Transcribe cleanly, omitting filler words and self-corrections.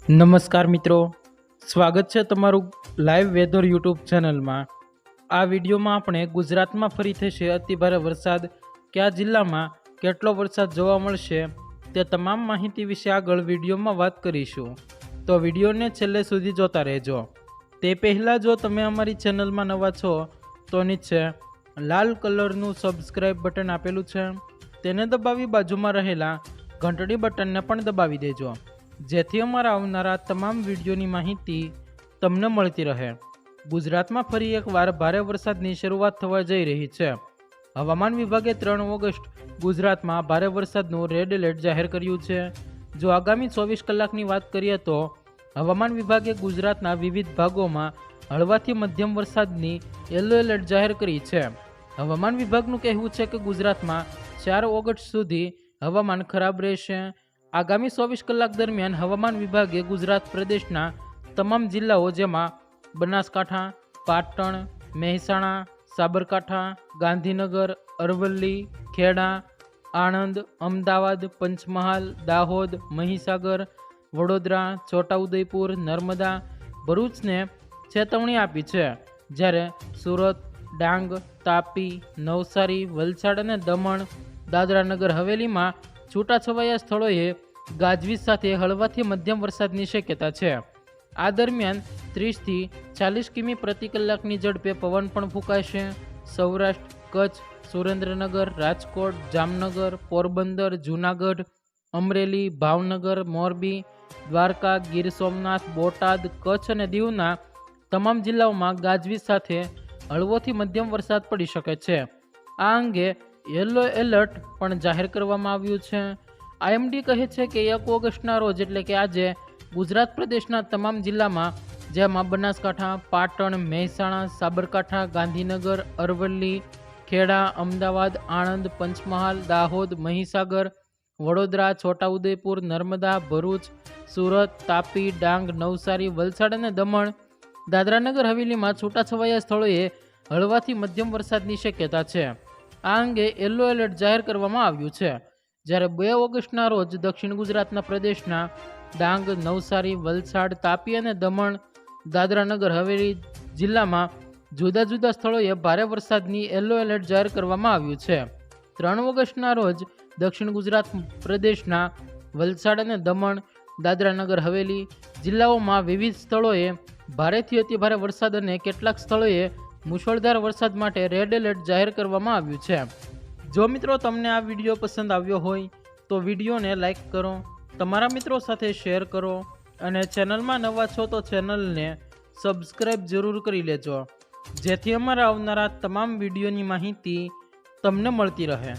નમસ્કાર મિત્રો, સ્વાગત છે તમારું લાઈવ વેધર યુટ્યુબ ચેનલમાં। આ વિડીયોમાં આપણે ગુજરાતમાં ફરી થશે અતિભારે વરસાદ, કયા જિલ્લામાં કેટલો વરસાદ જોવા મળશે તે તમામ માહિતી વિશે આગળ વિડીયોમાં વાત કરીશું, તો વિડીયોને છેલ્લે સુધી જોતા રહેજો। તે પહેલાં જો તમે અમારી ચેનલમાં નવા છો તો નીચે લાલ કલરનું સબસ્ક્રાઈબ બટન આપેલું છે, તેને દબાવી બાજુમાં રહેલા ઘંટડી બટનને પણ દબાવી દેજો, જેથી અમારા આવનારા તમામ વિડીયોની માહિતી તમને મળતી રહે। ગુજરાતમાં ફરી એકવાર ભારે વરસાદની શરૂઆત થવા જઈ રહી છે। હવામાન વિભાગે 3 ઓગસ્ટ ગુજરાતમાં ભારે વરસાદનું રેડ એલર્ટ જાહેર કર્યું છે। જો આગામી 24 કલાકની વાત કરીએ તો હવામાન વિભાગે ગુજરાતના વિવિધ ભાગોમાં હળવાથી મધ્યમ વરસાદની યલો એલર્ટ જાહેર કરી છે। હવામાન વિભાગનું કહેવું છે કે ગુજરાતમાં 4 ઓગસ્ટ સુધી હવામાન ખરાબ રહેશે। આગામી 24 કલાક દરમિયાન હવામાન વિભાગે ગુજરાત પ્રદેશના તમામ જિલ્લાઓ જેમાં બનાસકાંઠા, પાટણ, મહેસાણા, સાબરકાંઠા, ગાંધીનગર, અરવલ્લી, ખેડા, આણંદ, અમદાવાદ, પંચમહાલ, દાહોદ, મહીસાગર, વડોદરા, છોટાઉદેપુર, નર્મદા, ભરૂચને ચેતવણી આપી છે, જ્યારે સુરત, ડાંગ, તાપી, નવસારી, વલસાડ અને દમણ, દાદરા નગર હવેલીમાં છૂટાછવાયા સ્થળોએ ગાજવીજ સાથે હળવાથી મધ્યમ વરસાદની શક્યતા છે। આ દરમિયાન 30 થી 40 કિમી પ્રતિ કલાકની ઝડપે પવન પણ ફૂંકાશે। સૌરાષ્ટ્ર, કચ્છ, સુરેન્દ્રનગર, રાજકોટ, જામનગર, પોરબંદર, જૂનાગઢ, અમરેલી, ભાવનગર, મોરબી, દ્વારકા, ગીર સોમનાથ, બોટાદ, કચ્છ અને દીવના તમામ જિલ્લાઓમાં ગાજવીજ સાથે હળવોથી મધ્યમ વરસાદ પડી શકે છે। આ અંગે યલો એલર્ટ પણ જાહેર કરવામાં આવ્યું છે। આઈએમડી કહે છે કે 1 ઓગસ્ટના રોજ એટલે કે આજે ગુજરાત પ્રદેશના તમામ જિલ્લામાં જેમાં બનાસકાંઠા, પાટણ, મહેસાણા, સાબરકાંઠા, ગાંધીનગર, અરવલ્લી, ખેડા, અમદાવાદ, આણંદ, પંચમહાલ, દાહોદ, મહીસાગર, વડોદરા, છોટાઉદેપુર, નર્મદા, ભરૂચ, સુરત, તાપી, ડાંગ, નવસારી, વલસાડ અને દમણ, દાદરાનગર હવેલીમાં છૂટાછવાયા સ્થળોએ હળવાથી મધ્યમ વરસાદની શક્યતા છે। આ અંગે યલો એલર્ટ જાહેર કરવામાં આવ્યું છે, જ્યારે 2 ઓગસ્ટના રોજ દક્ષિણ ગુજરાતના પ્રદેશના ડાંગ, નવસારી, વલસાડ, તાપી અને દમણ, દાદરાનગર હવેલી જિલ્લામાં જુદા જુદા સ્થળોએ ભારે વરસાદની યલો એલર્ટ જાહેર કરવામાં આવ્યું છે। 3 ઓગસ્ટના રોજ દક્ષિણ ગુજરાત પ્રદેશના વલસાડ અને દમણ, દાદરાનગર હવેલી જિલ્લાઓમાં વિવિધ સ્થળોએ ભારેથી અતિભારે વરસાદ અને કેટલાક સ્થળોએ મુશળધાર વરસાદ માટે રેડ એલર્ટ જાહેર કરવામાં આવ્યું છે। જો મિત્રો તમને આ વિડીયો પસંદ આવ્યો હોય તો વિડીયોને લાઈક કરો, તમારા મિત્રો સાથે શેર કરો અને ચેનલમાં નવા છો તો ચેનલને સબસ્ક્રાઈબ જરૂર કરી લેજો, જેથી અમારા આવનારા તમામ વિડીયોની માહિતી તમને મળતી રહે।